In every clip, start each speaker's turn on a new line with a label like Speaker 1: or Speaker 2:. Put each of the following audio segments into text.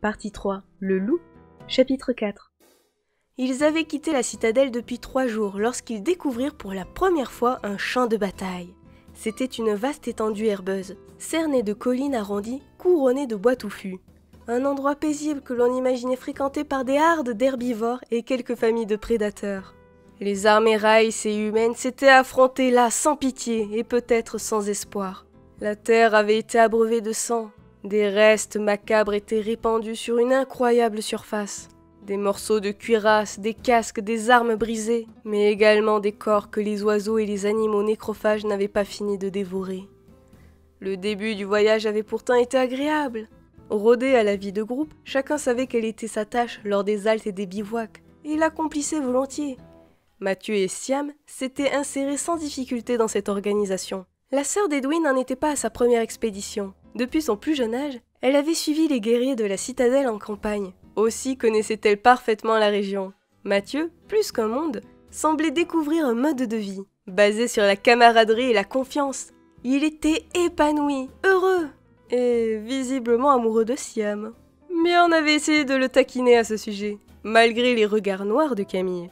Speaker 1: Partie 3. Le loup. Chapitre 4. Ils avaient quitté la citadelle depuis 3 jours lorsqu'ils découvrirent pour la première fois un champ de bataille. C'était une vaste étendue herbeuse, cernée de collines arrondies, couronnée de bois touffus. Un endroit paisible que l'on imaginait fréquenté par des hardes d'herbivores et quelques familles de prédateurs. Les armées raïs et humaines s'étaient affrontées là sans pitié et peut-être sans espoir. La terre avait été abreuvée de sang. Des restes macabres étaient répandus sur une incroyable surface. Des morceaux de cuirasse, des casques, des armes brisées, mais également des corps que les oiseaux et les animaux nécrophages n'avaient pas fini de dévorer. Le début du voyage avait pourtant été agréable. Rodé à la vie de groupe, chacun savait quelle était sa tâche lors des haltes et des bivouacs, et l'accomplissait volontiers. Mathieu et Siam s'étaient insérés sans difficulté dans cette organisation. La sœur d'Edwin n'en était pas à sa première expédition. Depuis son plus jeune âge, elle avait suivi les guerriers de la citadelle en campagne. Aussi connaissait-elle parfaitement la région. Mathieu, plus qu'un monde, semblait découvrir un mode de vie, basé sur la camaraderie et la confiance. Il était épanoui, heureux, et visiblement amoureux de Siam. Mais on avait essayé de le taquiner à ce sujet, malgré les regards noirs de Camille.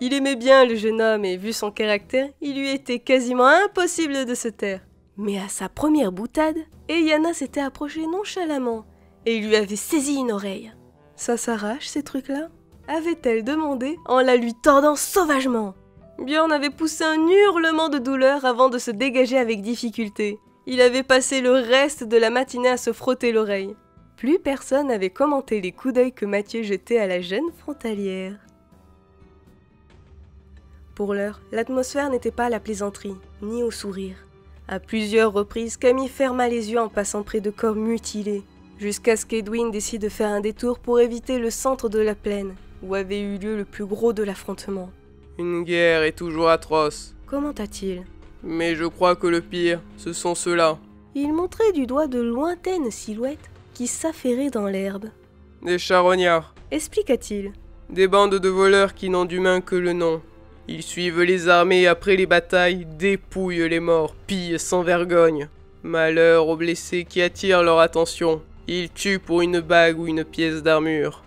Speaker 1: Il aimait bien le jeune homme et, vu son caractère, il lui était quasiment impossible de se taire. Mais à sa première boutade, Eliana s'était approchée nonchalamment et lui avait saisi une oreille. « Ça s'arrache, ces trucs-là » avait-elle demandé en la lui tordant sauvagement. Björn avait poussé un hurlement de douleur avant de se dégager avec difficulté. Il avait passé le reste de la matinée à se frotter l'oreille. Plus personne n'avait commenté les coups d'œil que Mathieu jetait à la jeune frontalière. Pour l'heure, l'atmosphère n'était pas à la plaisanterie, ni au sourire. À plusieurs reprises, Camille ferma les yeux en passant près de corps mutilés, jusqu'à ce qu'Edwin décide de faire un détour pour éviter le centre de la plaine, où avait eu lieu le plus gros de l'affrontement.
Speaker 2: Une guerre est toujours atroce.
Speaker 1: Commenta-t-il.
Speaker 2: Mais je crois que le pire, ce sont ceux-là.
Speaker 1: Il montrait du doigt de lointaines silhouettes qui s'affairaient dans l'herbe.
Speaker 2: Des charognards.
Speaker 1: Expliqua-t-il.
Speaker 2: Des bandes de voleurs qui n'ont d'humain que le nom. Ils suivent les armées après les batailles, dépouillent les morts, pillent sans vergogne. Malheur aux blessés qui attirent leur attention. Ils tuent pour une bague ou une pièce d'armure.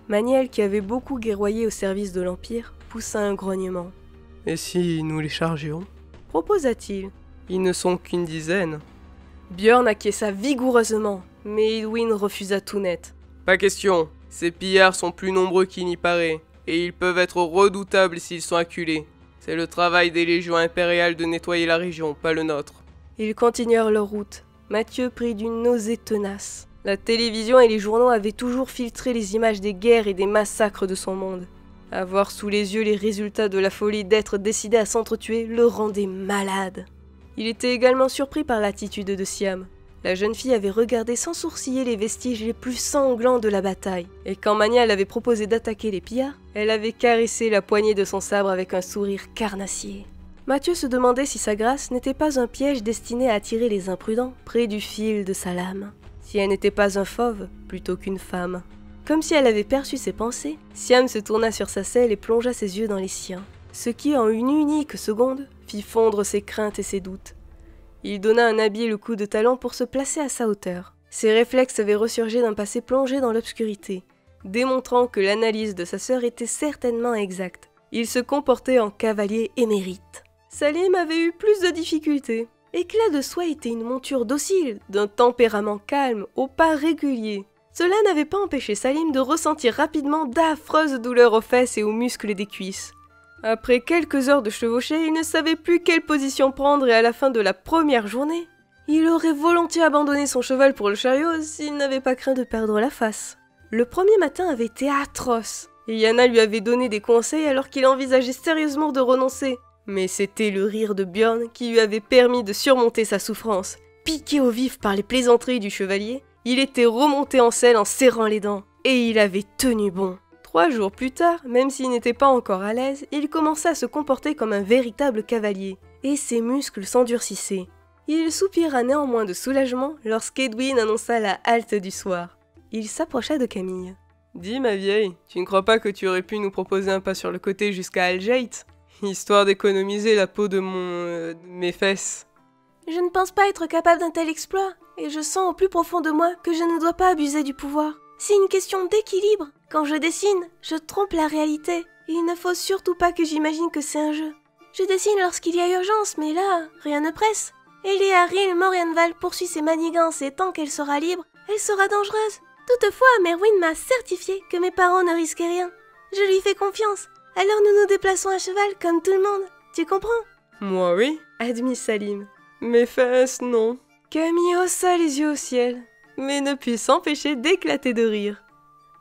Speaker 1: Maniel, qui avait beaucoup guerroyé au service de l'Empire, poussa un grognement.
Speaker 2: « Et si nous les chargions ?»
Speaker 1: proposa-t-il.
Speaker 2: « Ils ne sont qu'une dizaine. »
Speaker 1: Björn acquiesça vigoureusement, mais Edwin refusa tout net.
Speaker 2: « Pas question, ces pillards sont plus nombreux qu'il n'y paraît. Et ils peuvent être redoutables s'ils sont acculés. C'est le travail des légions impériales de nettoyer la région, pas le nôtre. »
Speaker 1: Ils continuèrent leur route. Mathieu prit d'une nausée tenace. La télévision et les journaux avaient toujours filtré les images des guerres et des massacres de son monde. Avoir sous les yeux les résultats de la folie d'être décidé à s'entretuer le rendait malade. Il était également surpris par l'attitude de Siam. La jeune fille avait regardé sans sourciller les vestiges les plus sanglants de la bataille, et quand Manial avait proposé d'attaquer les pillards, elle avait caressé la poignée de son sabre avec un sourire carnassier. Mathieu se demandait si sa grâce n'était pas un piège destiné à attirer les imprudents près du fil de sa lame, si elle n'était pas un fauve plutôt qu'une femme. Comme si elle avait perçu ses pensées, Siam se tourna sur sa selle et plongea ses yeux dans les siens, ce qui en une unique seconde fit fondre ses craintes et ses doutes. Il donna un habile coup de talon pour se placer à sa hauteur. Ses réflexes avaient ressurgi d'un passé plongé dans l'obscurité, démontrant que l'analyse de sa sœur était certainement exacte. Il se comportait en cavalier émérite. Salim avait eu plus de difficultés. Éclat de Soie était une monture docile, d'un tempérament calme, au pas régulier. Cela n'avait pas empêché Salim de ressentir rapidement d'affreuses douleurs aux fesses et aux muscles des cuisses. Après quelques heures de chevauchée, il ne savait plus quelle position prendre et à la fin de la première journée, il aurait volontiers abandonné son cheval pour le chariot s'il n'avait pas craint de perdre la face. Le premier matin avait été atroce, et Yana lui avait donné des conseils alors qu'il envisageait sérieusement de renoncer. Mais c'était le rire de Björn qui lui avait permis de surmonter sa souffrance. Piqué au vif par les plaisanteries du chevalier, il était remonté en selle en serrant les dents, et il avait tenu bon. 3 jours plus tard, même s'il n'était pas encore à l'aise, il commença à se comporter comme un véritable cavalier, et ses muscles s'endurcissaient. Il soupira néanmoins de soulagement lorsqu'Edwin annonça la halte du soir. Il s'approcha de Camille.
Speaker 2: « Dis, ma vieille, tu ne crois pas que tu aurais pu nous proposer un pas sur le côté jusqu'à Algate, histoire d'économiser la peau de mes fesses ?»
Speaker 1: Je ne pense pas être capable d'un tel exploit, et je sens au plus profond de moi que je ne dois pas abuser du pouvoir. C'est une question d'équilibre. Quand je dessine, je trompe la réalité. Il ne faut surtout pas que j'imagine que c'est un jeu. Je dessine lorsqu'il y a urgence, mais là, rien ne presse. Elia Ril Morianval poursuit ses manigances et tant qu'elle sera libre, elle sera dangereuse. Toutefois, Merwin m'a certifié que mes parents ne risquaient rien. Je lui fais confiance. Alors nous nous déplaçons à cheval comme tout le monde. Tu comprends?
Speaker 2: Moi oui,
Speaker 1: Admis Salim.
Speaker 2: mes fesses non.
Speaker 1: Camille haussa les yeux au ciel, mais ne put s'empêcher d'éclater de rire.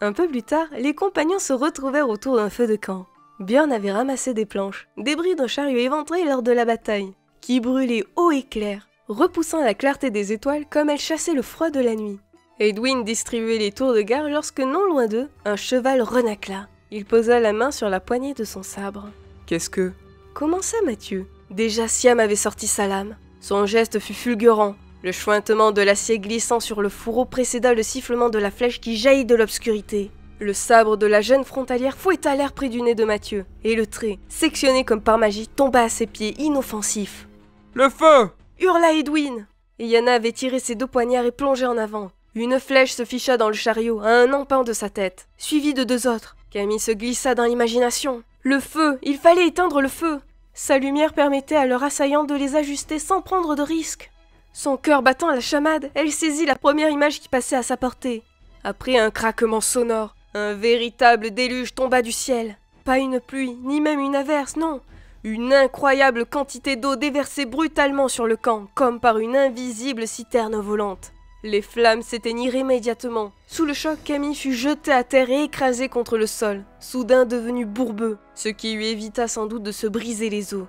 Speaker 1: Un peu plus tard, les compagnons se retrouvèrent autour d'un feu de camp. Björn avait ramassé des planches, débris d'un chariot éventré lors de la bataille, qui brûlait haut et clair, repoussant la clarté des étoiles comme elle chassait le froid de la nuit. Edwin distribuait les tours de garde lorsque, non loin d'eux, un cheval renacla. Il posa la main sur la poignée de son sabre.
Speaker 2: Qu'est-ce que...
Speaker 1: Commença Mathieu. Déjà Siam avait sorti sa lame. Son geste fut fulgurant. Le chointement de l'acier glissant sur le fourreau précéda le sifflement de la flèche qui jaillit de l'obscurité. Le sabre de la jeune frontalière fouetta l'air près du nez de Mathieu, et le trait, sectionné comme par magie, tomba à ses pieds, inoffensif.
Speaker 2: « Le feu !»
Speaker 1: Hurla Edwin. Et Yana avait tiré ses 2 poignards et plongé en avant. Une flèche se ficha dans le chariot, à un empan de sa tête, suivie de 2 autres. Camille se glissa dans l'imagination. Le feu, il fallait éteindre le feu. Sa lumière permettait à leur assaillant de les ajuster sans prendre de risques. Son cœur battant à la chamade, elle saisit la première image qui passait à sa portée. Après un craquement sonore, un véritable déluge tomba du ciel. Pas une pluie, ni même une averse, non. Une incroyable quantité d'eau déversée brutalement sur le camp, comme par une invisible citerne volante. Les flammes s'éteignirent immédiatement. Sous le choc, Camille fut jetée à terre et écrasée contre le sol, soudain devenu bourbeux, ce qui lui évita sans doute de se briser les os.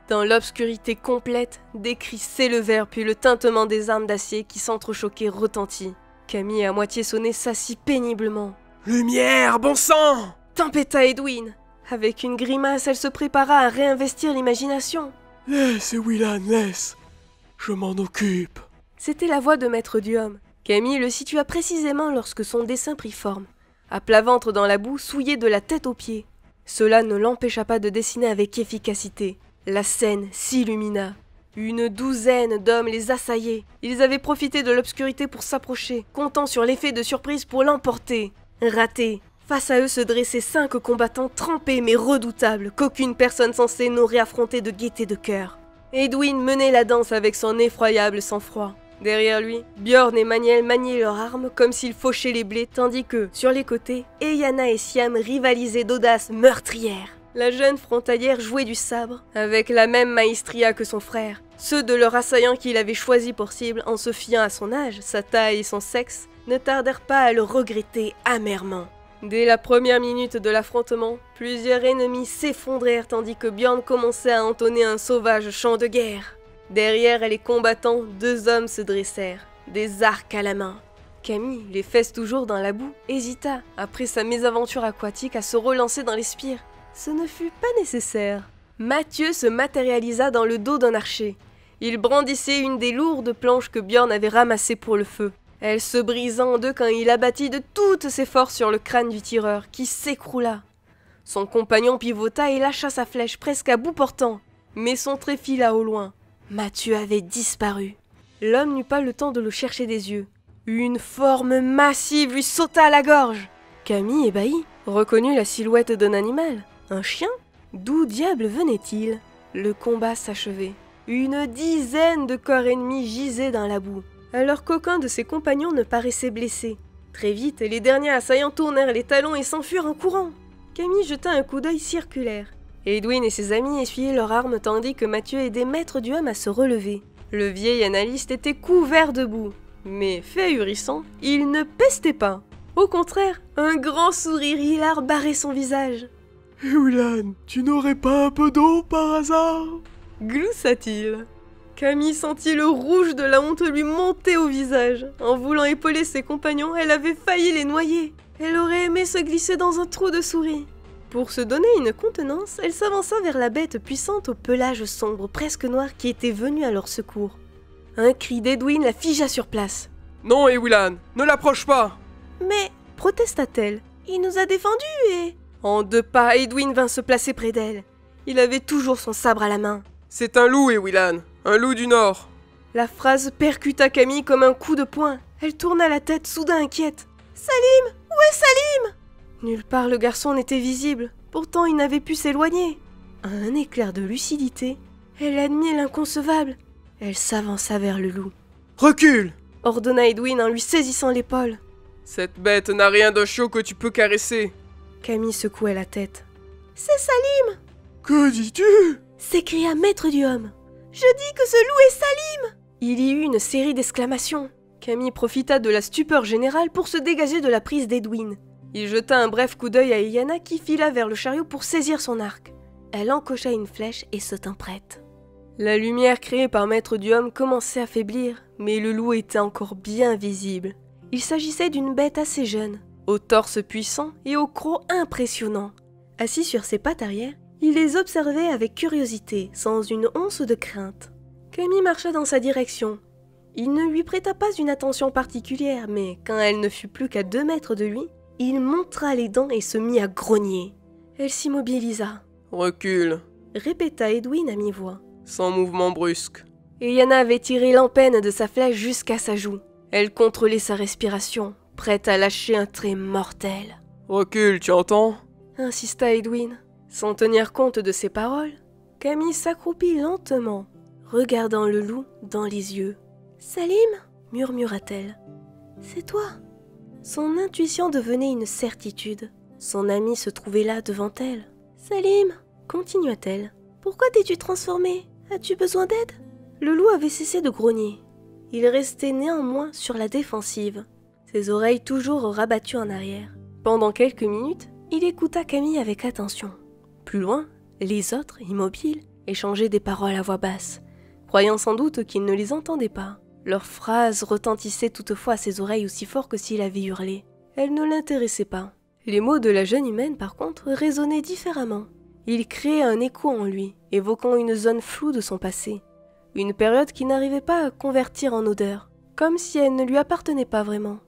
Speaker 1: Dans l'obscurité complète, des cris s'élevèrent puis le tintement des armes d'acier qui s'entrechoquaient retentit. Camille, à moitié sonnée, s'assit péniblement.
Speaker 2: « Lumière, bon sang !»
Speaker 1: Tempêta Edwin. Avec une grimace, elle se prépara à réinvestir l'imagination.
Speaker 2: « Laisse, Willan, laisse. Je m'en occupe. »
Speaker 1: C'était la voix de Maître Duhomme. Camille le situa précisément lorsque son dessin prit forme, à plat ventre dans la boue, souillé de la tête aux pieds. Cela ne l'empêcha pas de dessiner avec efficacité. La scène s'illumina. Une 12aine d'hommes les assaillaient. Ils avaient profité de l'obscurité pour s'approcher, comptant sur l'effet de surprise pour l'emporter. Raté. Face à eux se dressaient 5 combattants trempés mais redoutables, qu'aucune personne censée n'aurait affronté de gaieté de cœur. Edwin menait la danse avec son effroyable sang-froid. Derrière lui, Björn et Maniel maniaient leurs armes comme s'ils fauchaient les blés, tandis que, sur les côtés, Eyana et Siam rivalisaient d'audace meurtrière. La jeune frontalière jouait du sabre, avec la même maestria que son frère. Ceux de leur assaillant qu'il avait choisi pour cible en se fiant à son âge, sa taille et son sexe, ne tardèrent pas à le regretter amèrement. Dès la première minute de l'affrontement, plusieurs ennemis s'effondrèrent tandis que Björn commençait à entonner un sauvage chant de guerre. Derrière les combattants, 2 hommes se dressèrent, des arcs à la main. Camille, les fesses toujours dans la boue, hésita, après sa mésaventure aquatique, à se relancer dans les spires. Ce ne fut pas nécessaire. Mathieu se matérialisa dans le dos d'un archer. Il brandissait une des lourdes planches que Björn avait ramassées pour le feu. Elle se brisa en 2 quand il abattit de toutes ses forces sur le crâne du tireur, qui s'écroula. Son compagnon pivota et lâcha sa flèche presque à bout portant, mais son trait fila au loin. Mathieu avait disparu. L'homme n'eut pas le temps de le chercher des yeux. Une forme massive lui sauta à la gorge. Camille, ébahie, reconnut la silhouette d'un animal. Un chien? D'où diable venait-il? Le combat s'achevait. Une 10aine de corps ennemis gisaient dans la boue, alors qu'aucun de ses compagnons ne paraissait blessé. Très vite, les derniers assaillants tournèrent les talons et s'enfuirent en courant. Camille jeta un coup d'œil circulaire. Edwin et ses amis essuyaient leurs armes tandis que Mathieu aidait Maître Duhomme à se relever. Le vieil analyste était couvert de boue, mais fait ahurissant, il ne pestait pas. Au contraire, un grand sourire hilar barrait son visage.
Speaker 2: « Willan, tu n'aurais pas un peu d'eau par hasard ?»
Speaker 1: gloussa-t-il. Camille sentit le rouge de la honte lui monter au visage. En voulant épauler ses compagnons, elle avait failli les noyer. Elle aurait aimé se glisser dans un trou de souris. Pour se donner une contenance, elle s'avança vers la bête puissante au pelage sombre, presque noir, qui était venue à leur secours. Un cri d'Edwin la figea sur place.
Speaker 2: « Non, Willan, ne l'approche pas !»«
Speaker 1: Mais, protesta-t-elle, il nous a défendus et... » En 2 pas, Edwin vint se placer près d'elle. Il avait toujours son sabre à la main.
Speaker 2: « C'est un loup, Willan, un loup du Nord. »
Speaker 1: La phrase percuta Camille comme un coup de poing. Elle tourna la tête, soudain inquiète. Salim! Où est Salim? Nulle part le garçon n'était visible, pourtant il n'avait pu s'éloigner. À un éclair de lucidité, elle admit l'inconcevable. Elle s'avança vers le loup.
Speaker 2: Recule!
Speaker 1: Ordonna Edwin en lui saisissant l'épaule.
Speaker 2: Cette bête n'a rien de chaud que tu peux caresser.
Speaker 1: Camille secouait la tête. C'est Salim!
Speaker 2: Que dis-tu?
Speaker 1: S'écria Maître Duhomme. Je dis que ce loup est Salim! Il y eut une série d'exclamations. Camille profita de la stupeur générale pour se dégager de la prise d'Edwin. Il jeta un bref coup d'œil à Iliana qui fila vers le chariot pour saisir son arc. Elle encocha une flèche et se tint prête. La lumière créée par Maître Duhomme commençait à faiblir, mais le loup était encore bien visible. Il s'agissait d'une bête assez jeune, au torse puissant et au croc impressionnant. Assis sur ses pattes arrière, il les observait avec curiosité, sans une once de crainte. Camille marcha dans sa direction. Il ne lui prêta pas une attention particulière, mais quand elle ne fut plus qu'à 2 mètres de lui, il montra les dents et se mit à grogner. Elle s'immobilisa.
Speaker 2: « Recule !»
Speaker 1: répéta Edwin à mi-voix.
Speaker 2: Sans mouvement brusque.
Speaker 1: Iliana avait tiré l'empenne de sa flèche jusqu'à sa joue. Elle contrôlait sa respiration, prête à lâcher un trait mortel.
Speaker 2: « Recule, tu entends ?»
Speaker 1: insista Edwin. Sans tenir compte de ses paroles, Camille s'accroupit lentement, regardant le loup dans les yeux. « Salim » murmura-t-elle. « C'est toi ?» Son intuition devenait une certitude. Son ami se trouvait là devant elle. « Salim » continua-t-elle. « Pourquoi t'es-tu transformé? As-tu besoin d'aide ?» Le loup avait cessé de grogner. Il restait néanmoins sur la défensive, ses oreilles toujours rabattues en arrière. Pendant quelques minutes, il écouta Camille avec attention. Plus loin, les autres, immobiles, échangeaient des paroles à voix basse, croyant sans doute qu'il ne les entendait pas. Leurs phrases retentissaient toutefois à ses oreilles aussi fort que s'il avait hurlé. Elles ne l'intéressaient pas. Les mots de la jeune humaine, par contre, résonnaient différemment. Ils créaient un écho en lui, évoquant une zone floue de son passé. Une période qu'il n'arrivait pas à convertir en odeur, comme si elle ne lui appartenait pas vraiment.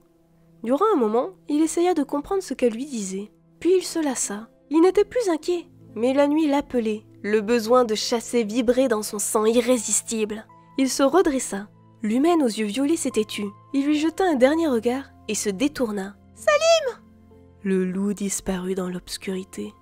Speaker 1: Durant un moment, il essaya de comprendre ce qu'elle lui disait. Puis il se lassa. Il n'était plus inquiet, mais la nuit l'appelait. Le besoin de chasser vibrait dans son sang irrésistible. Il se redressa. L'humaine aux yeux violets s'était tue. Il lui jeta un dernier regard et se détourna. « Salim !» Le loup disparut dans l'obscurité.